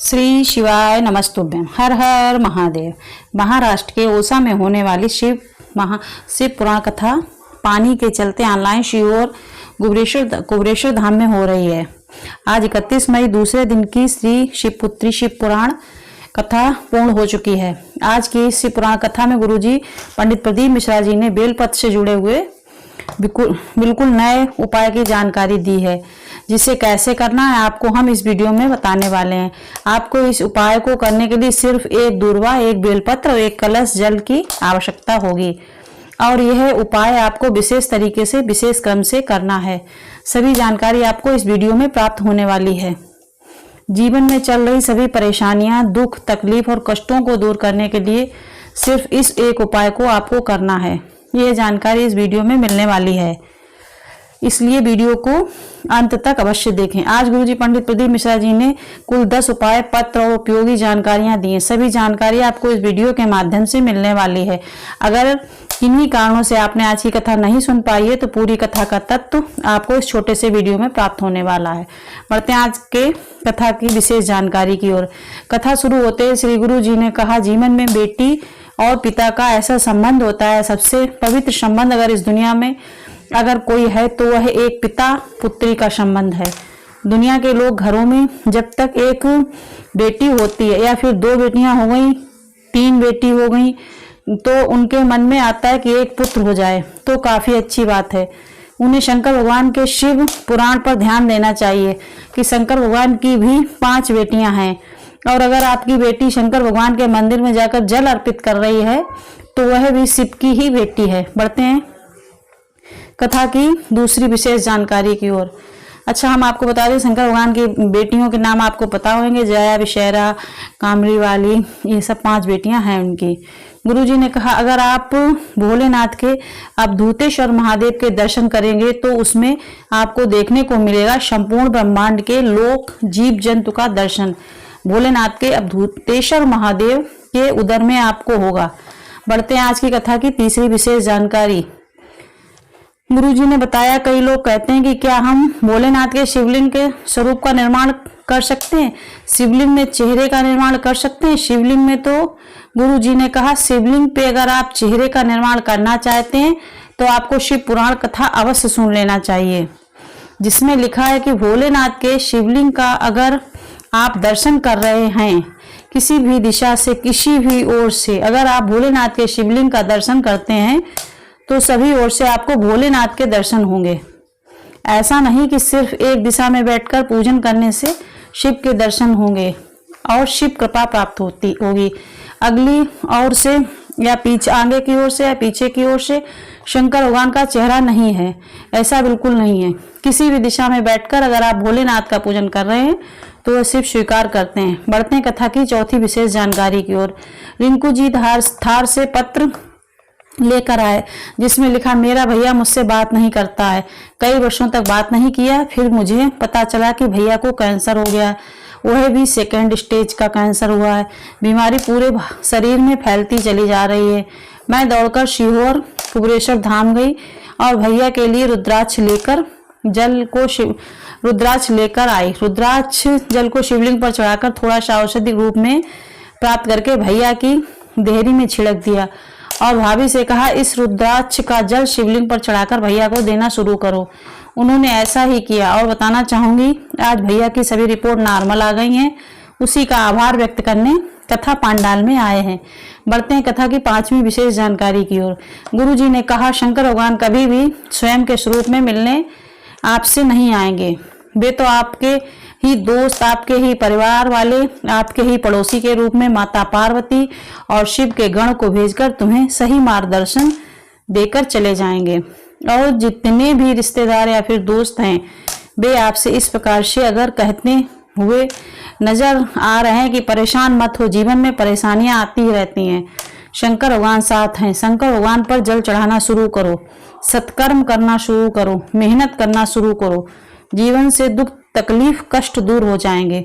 श्री शिवाय नमस्तुभ्यम। हर हर महादेव। महाराष्ट्र के ओसा में होने वाली शिव पुराण कथा पानी के चलते ऑनलाइन शिवोर कुबरेश्वर धाम में हो रही है। आज 31 मई दूसरे दिन की श्री शिवपुत्री शिव पुराण कथा पूर्ण हो चुकी है। आज की शिव पुराण कथा में गुरुजी पंडित प्रदीप मिश्रा जी ने बेलपत्र से जुड़े हुए बिल्कुल नए उपाय की जानकारी दी है, जिसे कैसे करना है आपको हम इस वीडियो में बताने वाले हैं। आपको इस उपाय को करने के लिए सिर्फ एक दूर्वा, एक बेलपत्र और एक कलश जल की आवश्यकता होगी और यह उपाय आपको विशेष तरीके से विशेष क्रम से करना है। सभी जानकारी आपको इस वीडियो में प्राप्त होने वाली है। जीवन में चल रही सभी परेशानियां, दुख, तकलीफ और कष्टों को दूर करने के लिए सिर्फ इस एक उपाय को आपको करना है। यह जानकारी इस वीडियो में मिलने वाली है, इसलिए वीडियो को अंत तक अवश्य देखें। आज गुरुजी पंडित प्रदीप मिश्रा जी ने कुल 10 उपाय, पत्र और उपयोगी जानकारियां दी हैं। सभी जानकारी आपको इस वीडियो के माध्यम से मिलने वाली है। अगर किन्हीं कारणों से आपने आज की कथा नहीं सुन पाई है तो पूरी कथा का तत्व आपको इस छोटे से वीडियो में प्राप्त होने वाला है। बढ़ते हैं आज के कथा की विशेष जानकारी की ओर। कथा शुरू होते ही श्री गुरु जी ने कहा, जीवन में बेटी और पिता का ऐसा संबंध होता है, सबसे पवित्र संबंध अगर इस दुनिया में अगर कोई है तो वह एक पिता पुत्री का संबंध है। दुनिया के लोग घरों में जब तक एक बेटी होती है या फिर 2 बेटियां हो गई, 3 बेटी हो गई, तो उनके मन में आता है कि एक पुत्र हो जाए तो काफी अच्छी बात है। उन्हें शंकर भगवान के शिव पुराण पर ध्यान देना चाहिए कि शंकर भगवान की भी 5 बेटियां हैं और अगर आपकी बेटी शंकर भगवान के मंदिर में जाकर जल अर्पित कर रही है तो वह भी शिव की ही बेटी है। बढ़ते हैं कथा की दूसरी विशेष जानकारी की ओर। अच्छा, हम आपको बता दें शंकर भगवान की बेटियों के नाम आपको पता होंगे, जया, विषैरा, कामरी वाली, ये सब 5 बेटियां हैं उनकी। गुरुजी ने कहा, अगर आप भोलेनाथ के अवधूतेश्वर महादेव के दर्शन करेंगे तो उसमें आपको देखने को मिलेगा संपूर्ण ब्रह्मांड के लोक जीव जंतु का दर्शन भोलेनाथ के अवधूतेश्वर महादेव के उदर में आपको होगा। बढ़ते हैं आज की कथा की तीसरी विशेष जानकारी। गुरुजी ने बताया, कई लोग कहते हैं कि क्या हम भोलेनाथ के शिवलिंग के स्वरूप का निर्माण कर सकते हैं, शिवलिंग में चेहरे का निर्माण कर सकते हैं। शिवलिंग में तो गुरुजी ने कहा, शिवलिंग पे अगर आप चेहरे का निर्माण करना चाहते हैं तो आपको शिव पुराण कथा अवश्य सुन लेना चाहिए, जिसमें लिखा है कि भोलेनाथ के शिवलिंग का अगर आप दर्शन कर रहे हैं किसी भी दिशा से, किसी भी ओर से, अगर आप भोलेनाथ के शिवलिंग का दर्शन करते हैं तो सभी ओर से आपको भोलेनाथ के दर्शन होंगे। ऐसा नहीं कि सिर्फ एक दिशा में बैठकर पूजन करने से शिव के दर्शन होंगे और शिव कृपा प्राप्त होगी। अगली ओर से या पीछे, आगे की ओर से या पीछे की ओर से शंकर भगवान का चेहरा नहीं है, ऐसा बिल्कुल नहीं है। किसी भी दिशा में बैठकर अगर आप भोलेनाथ का पूजन कर रहे हैं तो वह शिव स्वीकार करते हैं। बढ़ते हैं कथा की चौथी विशेष जानकारी की ओर। रिंकू जी थार से पत्र लेकर आए, जिसमें लिखा, मेरा भैया मुझसे बात नहीं करता है, कई वर्षों तक बात नहीं किया, फिर मुझे पता चला कि भैया को कैंसर हो गया, वह भी 2nd स्टेज का कैंसर हुआ है। बीमारी पूरे शरीर में फैलती चली जा रही है। मैं दौड़कर शिहोर कुबरेश्वर धाम गई और भैया के लिए रुद्राक्ष लेकर आई। रुद्राक्ष जल को शिवलिंग पर चढ़ाकर थोड़ा सा औषधि रूप में प्राप्त करके भैया की देहरी में छिड़क दिया और भाभी से कहा, इस रुद्राक्ष का जल शिवलिंग पर चढ़ाकर भैया को देना शुरू करो। उन्होंने ऐसा ही किया और बताना चाहूंगी आज भैया की सभी रिपोर्ट नॉर्मल आ गई हैं। उसी का आभार व्यक्त करने कथा पांडाल में आए हैं। बढ़ते हैं कथा की 5वीं विशेष जानकारी की ओर। गुरुजी ने कहा, शंकर भगवान कभी भी स्वयं के स्वरूप में मिलने आपसे नहीं आएंगे। वे तो आपके ही दोस्त, आपके ही परिवार वाले, आपके ही पड़ोसी के रूप में माता पार्वती और शिव के गण को भेजकर तुम्हें सही मार्गदर्शन देकर चले जाएंगे। और जितने भी रिश्तेदार या फिर दोस्त हैं वे आपसे इस प्रकार से अगर कहते हुए नजर आ रहे हैं कि परेशान मत हो, जीवन में परेशानियां आती ही रहती हैं, शंकर भगवान साथ हैं, शंकर भगवान पर जल चढ़ाना शुरू करो, सत्कर्म करना शुरू करो, मेहनत करना शुरू करो, जीवन से दुख तकलीफ कष्ट दूर हो जाएंगे।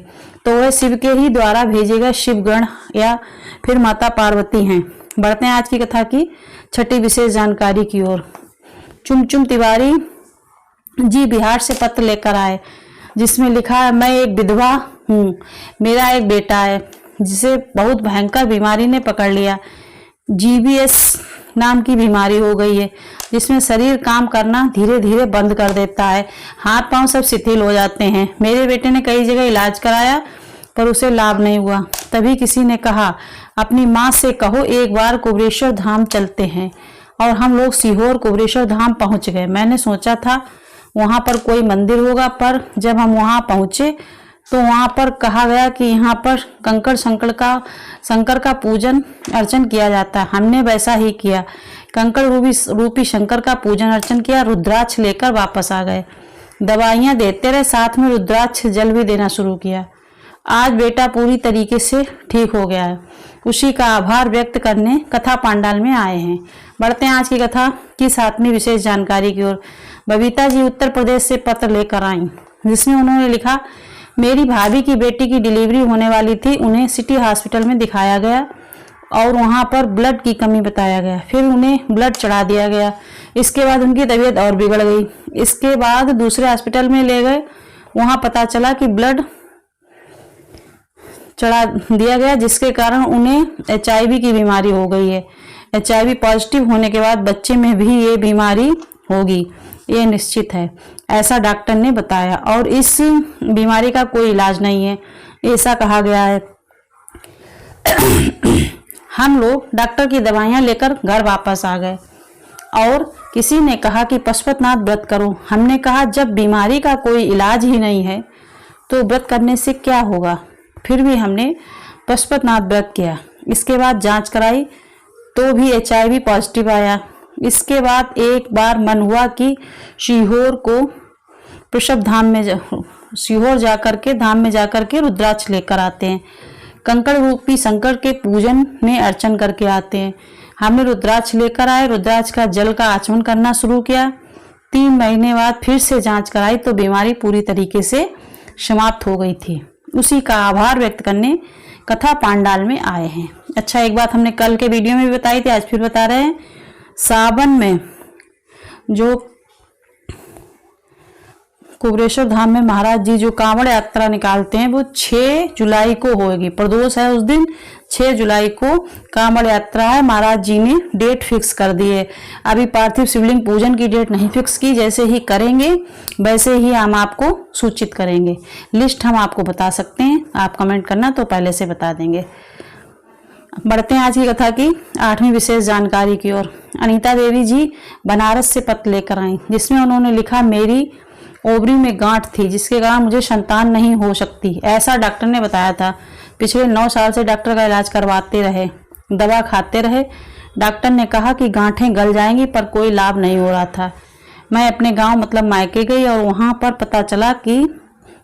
तो वह शिव के ही द्वारा भेजेगा शिवगण या फिर माता पार्वती हैं। बढ़ते हैं आज की कथा की 6ठी विशेष जानकारी की ओर। चुमचुम तिवारी जी बिहार से पत्र लेकर आए, जिसमें लिखा है, मैं एक विधवा हूँ। मेरा एक बेटा है जिसे बहुत भयंकर बीमारी ने पकड़ लिया। GBS नाम की बीमारी हो गई है, जिसमें शरीर काम करना धीरे धीरे बंद कर देता है, हाथ पांव सब शिथिल हो जाते हैं। मेरे बेटे ने कई जगह इलाज कराया पर उसे लाभ नहीं हुआ। तभी किसी ने कहा, अपनी माँ से कहो एक बार कुबेरेश्वर धाम चलते हैं। और हम लोग सीहोर कुबेरेश्वर धाम पहुंच गए। मैंने सोचा था वहां पर कोई मंदिर होगा, पर जब हम वहां पहुंचे तो वहां पर कहा गया कि यहाँ पर कंकड़ शंकर का पूजन अर्चन किया जाता है। हमने वैसा ही किया, कंकड़ रूपी शंकर का पूजन अर्चन किया, रुद्राक्ष लेकर वापस आ गए। दवाइयां देते रहे, साथ में रुद्राक्ष जल भी देना शुरू किया। आज बेटा पूरी तरीके से ठीक हो गया है। उसी का आभार व्यक्त करने कथा पांडाल में आए हैं। बढ़ते हैं आज की कथा की 7वीं विशेष जानकारी की ओर। बबीता जी उत्तर प्रदेश से पत्र लेकर आई, जिसमें उन्होंने लिखा, मेरी भाभी की बेटी की डिलीवरी होने वाली थी। उन्हें सिटी हॉस्पिटल में दिखाया गया और वहां पर ब्लड की कमी बताया गया। फिर उन्हें ब्लड चढ़ा दिया गया। इसके बाद उनकी तबीयत और बिगड़ गई। इसके बाद दूसरे हॉस्पिटल में ले गए, वहां पता चला कि ब्लड चढ़ा दिया गया, जिसके कारण उन्हें HIV की बीमारी हो गई है। HIV पॉजिटिव होने के बाद बच्चे में भी ये बीमारी होगी, ये निश्चित है, ऐसा डॉक्टर ने बताया। और इस बीमारी का कोई इलाज नहीं है, ऐसा कहा गया है। हम लोग डॉक्टर की दवाइयां लेकर घर वापस आ गए और किसी ने कहा कि पशुपतिनाथ व्रत करो। हमने कहा जब बीमारी का कोई इलाज ही नहीं है तो व्रत करने से क्या होगा। फिर भी हमने पशुपतिनाथ व्रत किया। इसके बाद जांच कराई तो भी HIV पॉजिटिव आया। इसके बाद एक बार मन हुआ कि सीहोर जाकर के धाम में जाकर के रुद्राक्ष लेकर आते हैं, कंकड़ रूपी शंकर के पूजन में अर्चन करके आते हैं। हमने रुद्राक्ष लेकर आए, रुद्राक्ष का जल का आचमन करना शुरू किया। 3 महीने बाद फिर से जांच कराई तो बीमारी पूरी तरीके से समाप्त हो गई थी। उसी का आभार व्यक्त करने कथा पांडाल में आए हैं। अच्छा, एक बात हमने कल के वीडियो में भी बताई थी, आज फिर बता रहे हैं। सावन में जो कुबेरेश्वर धाम में महाराज जी जो कांवड़ यात्रा निकालते हैं वो 6 जुलाई को होगी। प्रदोष है उस दिन, 6 जुलाई को कांवड़ यात्रा है। महाराज जी ने डेट फिक्स कर दी है। अभी पार्थिव शिवलिंग पूजन की डेट नहीं फिक्स की, जैसे ही करेंगे वैसे ही हम आपको सूचित करेंगे। लिस्ट हम आपको बता सकते हैं, आप कमेंट करना तो पहले से बता देंगे। बढ़ते हैं आज की कथा की 8वीं विशेष जानकारी की ओर। अनीता देवी जी बनारस से पत्र लेकर आई, जिसमें उन्होंने लिखा, मेरी ओवरी में गांठ थी जिसके कारण मुझे संतान नहीं हो सकती, ऐसा डॉक्टर ने बताया था। पिछले 9 साल से डॉक्टर का इलाज करवाते रहे, दवा खाते रहे। डॉक्टर ने कहा कि गांठें गल जाएंगी, पर कोई लाभ नहीं हो रहा था। मैं अपने गांव मतलब मायके गई और वहां पर पता चला कि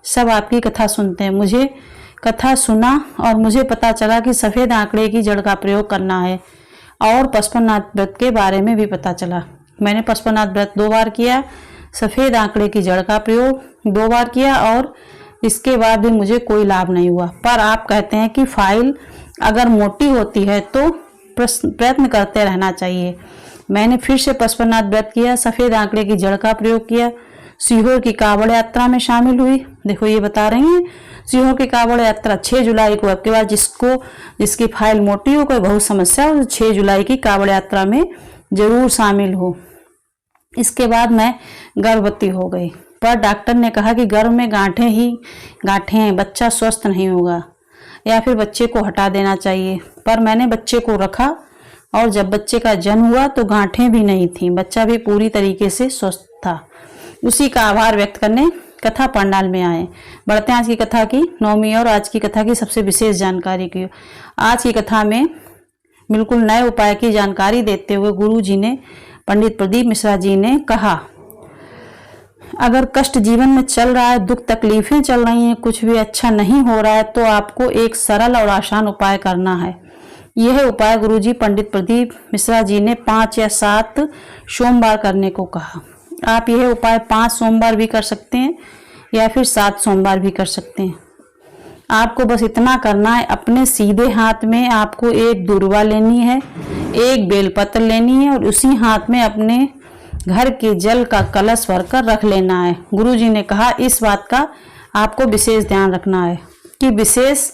सब आपकी कथा सुनते हैं। मुझे कथा सुना और मुझे पता चला कि सफ़ेद आंकड़े की जड़ का प्रयोग करना है और पशुपतिनाथ व्रत के बारे में भी पता चला। मैंने पशुपतिनाथ व्रत 2 बार किया, सफ़ेद आंकड़े की जड़ का प्रयोग 2 बार किया और इसके बाद भी मुझे कोई लाभ नहीं हुआ। पर आप कहते हैं कि फाइल अगर मोटी होती है तो प्रयत्न करते रहना चाहिए। मैंने फिर से पशुपतिनाथ व्रत किया, सफ़ेद आंकड़े की जड़ का प्रयोग किया, सीहोर की कांवड़ यात्रा में शामिल हुई। देखो ये बता रही हैं, सीहोर की कांवड़ यात्रा 6 जुलाई को। अब के बाद जिसकी फाइल मोटी हो, कोई बहुत समस्या हो, 6 जुलाई की कांवड़ यात्रा में जरूर शामिल हो। इसके बाद मैं गर्भवती हो गई, पर डॉक्टर ने कहा कि गर्भ में गांठें हैं, बच्चा स्वस्थ नहीं होगा या फिर बच्चे को हटा देना चाहिए। पर मैंने बच्चे को रखा और जब बच्चे का जन्म हुआ तो गांठें भी नहीं थी, बच्चा भी पूरी तरीके से स्वस्थ था। उसी का आभार व्यक्त करने कथा पंडाल में आए। बढ़ते हैं आज की कथा की 9वीं और आज की कथा की सबसे विशेष जानकारी की। आज की कथा में बिल्कुल नए उपाय की जानकारी देते हुए गुरु जी ने, पंडित प्रदीप मिश्रा जी ने कहा, अगर कष्ट जीवन में चल रहा है, दुख तकलीफें चल रही हैं, कुछ भी अच्छा नहीं हो रहा है, तो आपको एक सरल और आसान उपाय करना है। यह उपाय गुरुजी पंडित प्रदीप मिश्रा जी ने 5 या 7 सोमवार करने को कहा। आप यह उपाय 5 सोमवार भी कर सकते हैं या फिर 7 सोमवार भी कर सकते हैं। आपको बस इतना करना है, अपने सीधे हाथ में आपको एक दूर्वा लेनी है, एक बेलपत्र लेनी है और उसी हाथ में अपने घर के जल का कलश भरकर रख लेना है। गुरुजी ने कहा इस बात का आपको विशेष ध्यान रखना है कि विशेष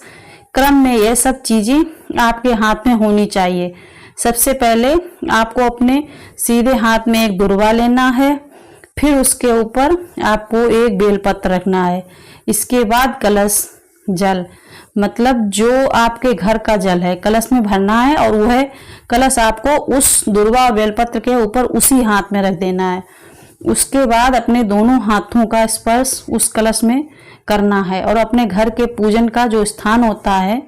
क्रम में यह सब चीजें आपके हाथ में होनी चाहिए। सबसे पहले आपको अपने सीधे हाथ में एक दुर्वा लेना है, फिर उसके ऊपर आपको एक बेलपत्र रखना है। इसके बाद कलश जल, मतलब जो आपके घर का जल है कलश में भरना है और वह कलश आपको उस दुर्वा और बेलपत्र के ऊपर उसी हाथ में रख देना है। उसके बाद अपने दोनों हाथों का स्पर्श उस कलश में करना है और अपने घर के पूजन का जो स्थान होता है,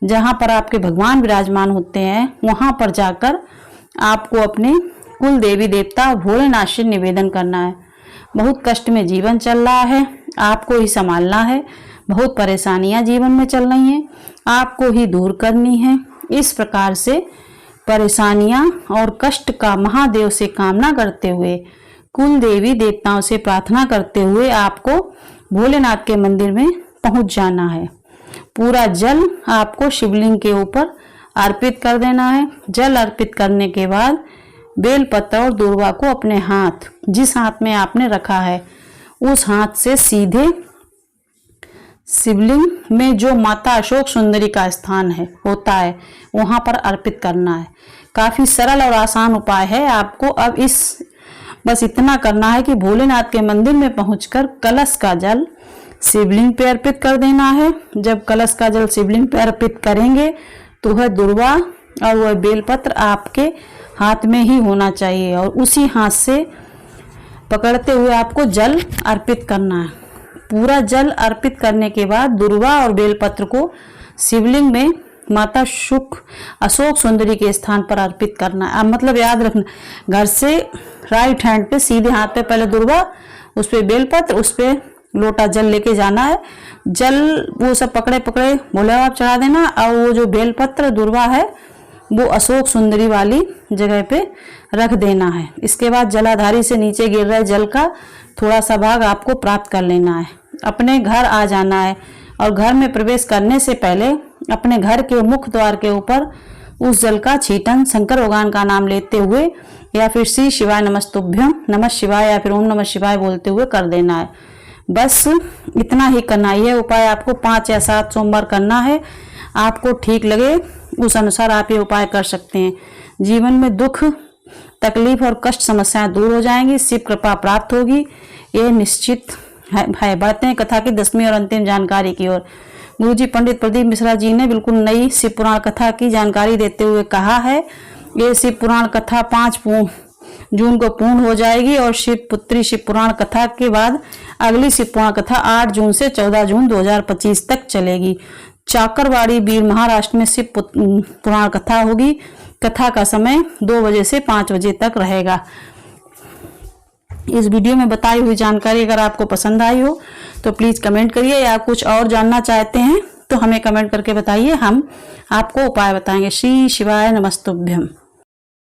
जहाँ पर आपके भगवान विराजमान होते हैं, वहाँ पर जाकर आपको अपने कुल देवी देवता भोलेनाथ से निवेदन करना है। बहुत कष्ट में जीवन चल रहा है, आपको ही संभालना है। बहुत परेशानियां जीवन में चल रही हैं, आपको ही दूर करनी है। इस प्रकार से परेशानियां और कष्ट का महादेव से कामना करते हुए, कुल देवी देवताओं से प्रार्थना करते हुए आपको भोलेनाथ के मंदिर में पहुंच जाना है। पूरा जल आपको शिवलिंग के ऊपर अर्पित कर देना है। जल अर्पित करने के बाद बेलपत्र और दुर्वा को अपने हाथ, जिस हाथ में आपने रखा है, उस हाथ से सीधे शिवलिंग में जो माता अशोक सुंदरी का स्थान है होता है वहां पर अर्पित करना है। काफी सरल और आसान उपाय है। आपको अब बस इतना करना है कि भोलेनाथ के मंदिर में पहुंचकर कलश का जल शिवलिंग पे अर्पित कर देना है। जब कलश का जल शिवलिंग पे अर्पित करेंगे तो वह दुर्वा और वह बेलपत्र आपके हाथ में ही होना चाहिए और उसी हाथ से पकड़ते हुए आपको जल अर्पित करना है। पूरा जल अर्पित करने के बाद दुर्वा और बेलपत्र को शिवलिंग में माता अशोक सुंदरी के स्थान पर अर्पित करना है। मतलब याद रखना, घर से राइट हैंड पे सीधे हाथ पे पहले दुर्वा, उस पे बेलपत्र, उस पे लोटा जल लेके जाना है। जल वो सब पकड़े पकड़े भोले बाबा चढ़ा देना और वो जो बेलपत्र दुर्वा है वो अशोक सुंदरी वाली जगह पे रख देना है। इसके बाद जलाधारी से नीचे गिर रहे जल का थोड़ा सा भाग आपको प्राप्त कर लेना है। अपने घर आ जाना है और घर में प्रवेश करने से पहले अपने घर के मुख्य द्वार के ऊपर उस जल का छींटन शंकर भगवान का नाम लेते हुए या फिर श्री शिवाय नमस्तुभ्यं, नमः शिवाय या फिर ओम नमः शिवाय बोलते हुए कर देना है। बस इतना ही करना है। यह उपाय आपको 5 या 7 सोमवार करना है। आपको ठीक लगे उस अनुसार आप ये उपाय कर सकते हैं। जीवन में दुख, तकलीफ और कष्ट समस्याएं दूर हो जाएंगी, शिव कृपा प्राप्त होगी, ये निश्चित है। बढ़ते हैं कथा की 10वीं और अंतिम जानकारी की ओर। गुरुजी पंडित प्रदीप मिश्रा जी ने बिल्कुल नई शिव पुराण कथा की जानकारी देते हुए कहा है, ये शिव पुराण कथा 5 जून को पूर्ण हो जाएगी और शिव पुत्री शिव पुराण कथा के बाद अगली शिव पुराण कथा 8 जून से 14 जून 2025 तक चलेगी। चाकरवाड़ी बीर महाराष्ट्र में शिव पुराण कथा होगी। कथा का समय 2 बजे से 5 बजे तक रहेगा। इस वीडियो में बताई हुई जानकारी अगर आपको पसंद आई हो तो प्लीज कमेंट करिए, या कुछ और जानना चाहते हैं तो हमें कमेंट करके बताइए, हम आपको उपाय बताएंगे। श्री शिवाय नमस्तुभ्यं।